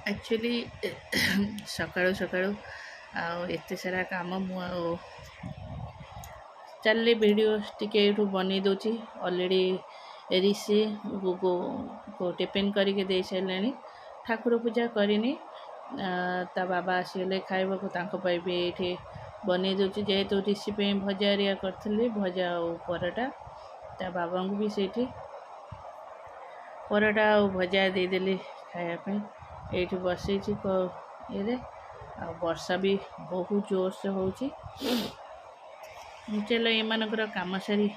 Actually सकाळू सकाळू एते सारा काम मु चलले वीडियो टिके एठू बनै दोची ऑलरेडी ऋषि गुगु को टिफिन करके दे सारे ठाकुर पूजा करनी ता बाबा आसीगले खाइबा को भी ये बनै दूची जेहेतु ऋषि पे भजा एरिया करी भजा और पराटा ता बाबा को भी से पराटा और भजा देदेली खायापी ये बसई ये वर्षा भी बहुत जोर से होची चलो एमानकर काम सारी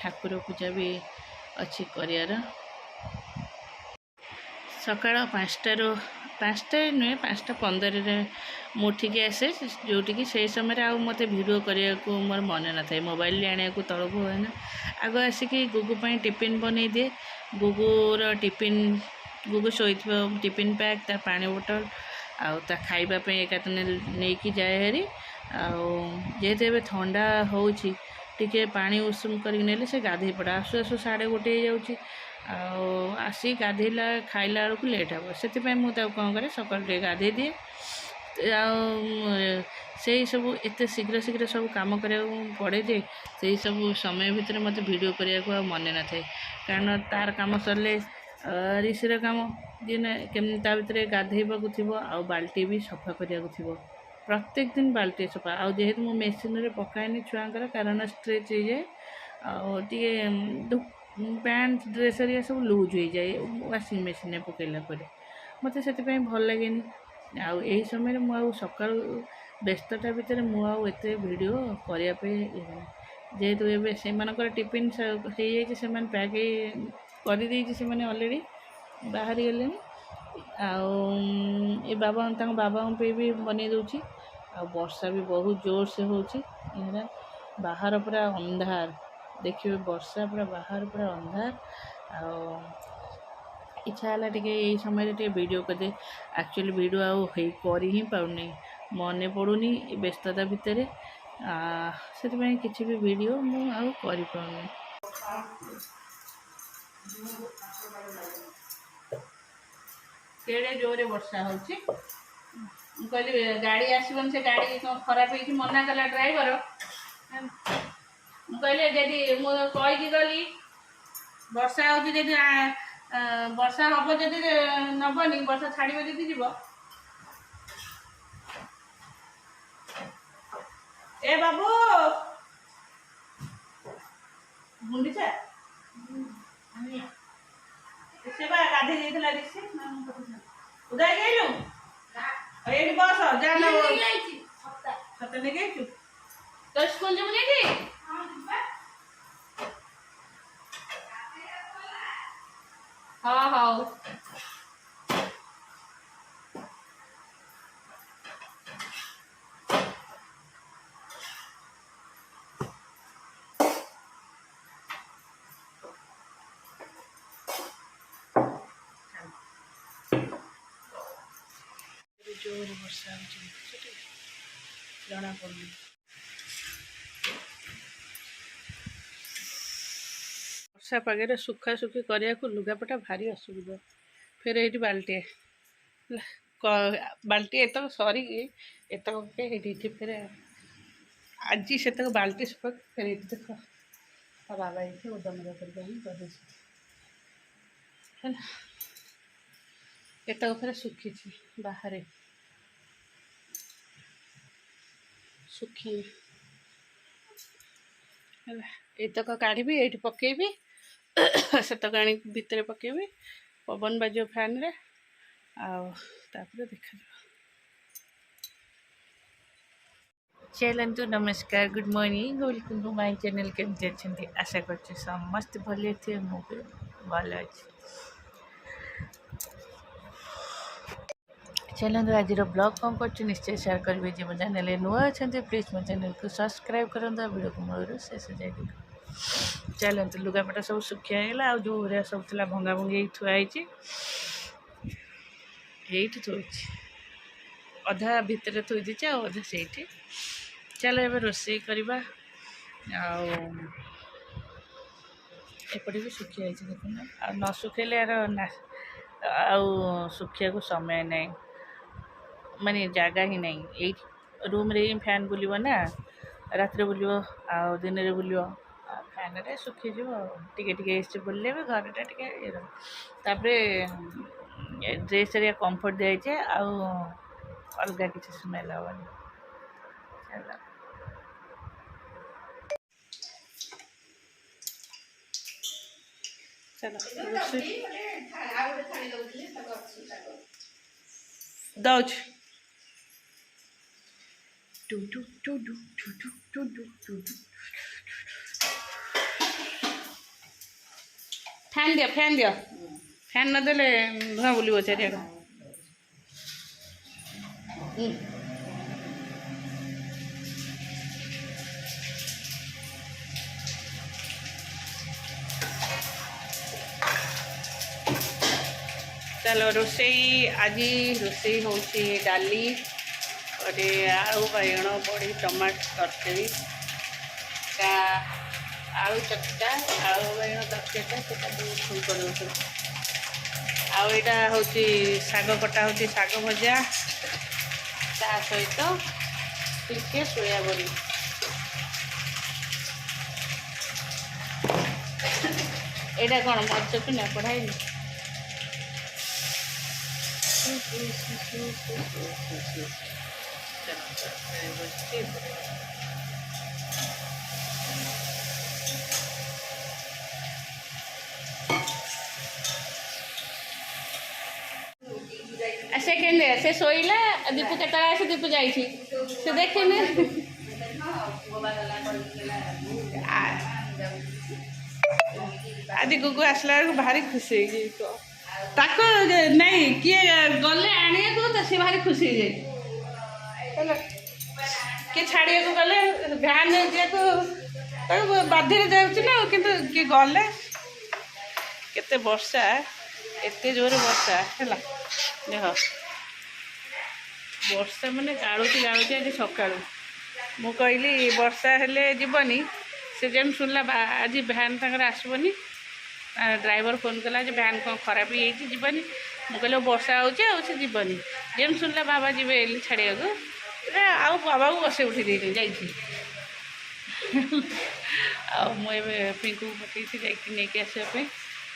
ठाकुर पूजा भी अच्छी कर सकाळ 5टा नुहे 5:15 मुठिकी आसे जोटिकी से समय आउ मत भिडियो करने को मोर मन न था मोबाइल आने को तलक हुए ना आग आसिक गुगु टिफिन बन दिए गुगुर टिफिन गुगु शोई टिफिन पैक ता पानी बोतल आउ ता खाइबापी एकात नहीं जाए हेरी जेहेतु ए ठंडा होची टिके पानी उषुम कर से गाधे पड़ा आसु आसु 1:30 आसी गाधेला खाइला बेलू लेट हे से मुझे कौन करे सकाल गाधे दिए से सब एत शीघ्र शीघ्र सब कम करा पड़े जे से सब समय भितर मत वीडियो करने को मन न था कारण तार काम सरले ऋषिर काम दिन केमती ता भितर गाधेबा थी आ बाल्टी भी सफा करने को प्रत्येक दिन बाल्टी सफा आ जेहेतु मो मेसीन रे पकाएनी छुआंकर कारण स्ट्रेच हो जाए टे पैंट ड्रेस एरिया सब लूज हो जाए वाशिंग मेसीन पकईला मत से भल लगे आउ यही समय मु सका व्यस्तता भितर मुझे वीडियो करने जेहेतु एवं से टिफिन हो जाए पैक कर ऑलरेडी बाहरी गले ए बाबा पे भी बन दूची आ वर्षा भी बहुत जोर से होची बाहर पूरा अंधार देखिए वर्षा पूरा बाहर पूरा अंधार आ इच्छा है टे यही समय टे वीडियो करदे एक्चुअली वीडियो आउ कर ही पाऊनी मन पड़ूनी व्यस्तता भितर से किसी भी वीडियो मुझे कर पाऊनी केड़े जोरे वर्षा होची कहली गाड़ी आसबन से गाड़ी खराब हो मना कला ड्राइवर कहले जी मुझे गली वर्षा होची वर्षा हम जदि नबनी वर्षा छाड़ जदि जीव ए बाबू गुंडीचा से गाधे जाइला ऋषि उदय गलु ये बस जाना छता नहीं गई तो स्कूल जब नहीं हाँ हाँ जोर वर्षा जना पड़े वर्षा पागे सुखा सुखी करने को लुगापटा भारी असुविधा फिर ये बाल्टी बाल्टी एत सरी एत फिर आज से बाल्टी सफा फिर देख बाबा ये उदमरा कर एतक फिर सुखी बाहर सुखी एतक काढ़ी ये पकेबी सेतक आनी भितर पकेबी पवन बाजो फैन रे आपर देखा चलतु नमस्कार good morning welcome to my channel केमती अच्छे आशा कर समस्त भले थे मुझे भल अच्छे चलते आज ब्लॉग कौन कर निश्चय शेयर करेंगे जो मो चैनल नुआ अच्छा प्लीज मो चैनल को सब्सक्राइब करूँ वीडियो को मूल शेष जाए चलते लुगापटा सब सुखियाला आ जो सब थी भंगा भंगी थुआई थोड़ी अधा भितर थोई दीचे अधा से चलो ए रोसे करवा एपटे भी सुखी देखना आ न सुखेले यार ଆଉ ଶୁଖିବାକୁ ସମୟ ନାହିଁ, ମାନେ ଜାଗା ହିଁ ନାହିଁ। ଏଇ ରୁମ୍ରେ ହିଁ ଫ୍ୟାନ୍ ବୁଲିବ ନା, ରାତିରେ ବୁଲିବ ଆଉ ଦିନରେ ବୁଲିବ, ଆଉ ଫ୍ୟାନ୍ରେ ଶୁଖିଯିବ। ଟିକେ ଟିକେ ଏସି ବୁଲିଲେ ବି ଘରଟା ଟିକେ ଇଏ ରହିବ। ତାପରେ ଡ୍ରେସ୍ ହେରିକା କମ୍ଫର୍ଟ ଦିଆଯାଇଛି, ଆଉ ଅଲଗା କିଛି ସ୍ମେଲ୍ ହେବନି ହେଲା। ଦଉଛି ଫ୍ୟାନ୍ ଦିଅ, ଫ୍ୟାନ୍ ଦିଅ, ଫ୍ୟାନ୍ ନଦେଲେ ଧୂଆଁ ବୁଲିବ ଚାରିଆଡ଼େ। ଚାଲ ରୋଷେଇ, ଆଜି ରୋଷେଇ ହେଉଛି ଡାଲି, ଗୋଟେ ଆଳୁ ବାଇଗଣ ବଡ଼ି ଟମାଟୋ ତରକାରୀ, ଆଳୁ ଚକଟା, ଆଳୁ ବାଇଗଣ ତରକାରୀଟା ସେଟା ଛୁଙ୍କ ଦେଉଛୁ। ଆଉ ଏଇଟା ହେଉଛି ଶାଗ କଟା, ହେଉଛି ଶାଗ ଭଜା, ତା ସହିତ ଟିକେ ସୋୟାବଡ଼ି। ଏଇଟା କ'ଣ ମରିଚ ଚୁନା ପଢ଼ା ହେଇନି? ସେ କେମିତି ସେ ଶୋଇଲା, ଦୀପୁ କେତେବେଳେ ଆସେ? ଦୀପୁ ଯାଇଛି, ସେ ଦେଖିନି। ଆଜି ଗୁଗୁ ଆସିଲା ବେଳକୁ ଭାରି ଖୁସି ହେଇଯାଇଛି। ତାକୁ ନାଇଁ କିଏ ଗଲେ ଆଣିବାକୁ ତ ସେ ଭାରି ଖୁସି ହେଇଯାଏ ହେଲା। କିଏ ଛାଡ଼ିବାକୁ ଗଲେ ଭ୍ୟାନ୍ ଯିବାକୁ ତାକୁ ବାଧ୍ୟରେ ଯାଉଛି ନା, କିନ୍ତୁ କିଏ ଗଲେ। କେତେ ବର୍ଷା, ଏତେ ଜୋରେ ବର୍ଷା ହେଲା। ଦେଖ ବର୍ଷା ମାନେ ଗାଳୁଛି ଗାଳୁଛି ଆଜି ସକାଳୁ। ମୁଁ କହିଲି ବର୍ଷା ହେଲେ ଯିବନି, ସେ ଯେମିତି ଶୁଣିଲା ଆଜି ଭ୍ୟାନ୍ ତାଙ୍କର ଆସିବନି, ଡ୍ରାଇଭର ଫୋନ୍ କଲା ଯେ ଭ୍ୟାନ୍ କ'ଣ ଖରାପ ହେଇଯାଇଛି ଯିବନି। ମୁଁ କହିଲି ବର୍ଷା ହେଉଛି ଆଉ ସେ ଯିବନି। ଯେମିତି ଶୁଣିଲା ବାବା ଯିବେ ଏଲି ଛାଡ଼ିବାକୁ, ଆଉ ବାବାକୁ ବସେଇ ଉଠି ଦେଇଛି ଯାଇଛି। ଆଉ ମୁଁ ଏବେ ପିଙ୍କୁ ପକେଇଛି ଯାଇକି ନେଇକି ଆସିବା ପାଇଁ,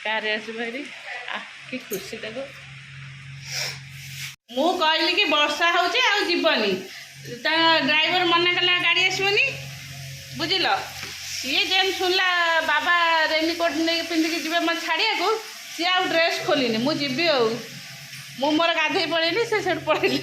କାରରେ ଆସିବ ହେରି। କି ଖୁସି ତାକୁ। ମୁଁ କହିଲି କି ବର୍ଷା ହେଉଛି ଆଉ ଯିବନି, ତା ଡ୍ରାଇଭର ମନା କଲା ଗାଡ଼ି ଆସିବନି, ବୁଝିଲ। ସିଏ ଯେମିତି ଶୁଣିଲା ବାବା ରେନିକୋଟ୍ ନେଇକି ପିନ୍ଧିକି ଯିବେ ମୋତେ ଛାଡ଼ିବାକୁ, ସିଏ ଆଉ ଡ୍ରେସ୍ ଖୋଲିନି। ମୁଁ ଯିବି ଆଉ, ମୁଁ ମୋର ଗାଧୋଇ ପଳେଇଲି, ସେ ସେଠୁ ପଳେଇଲି।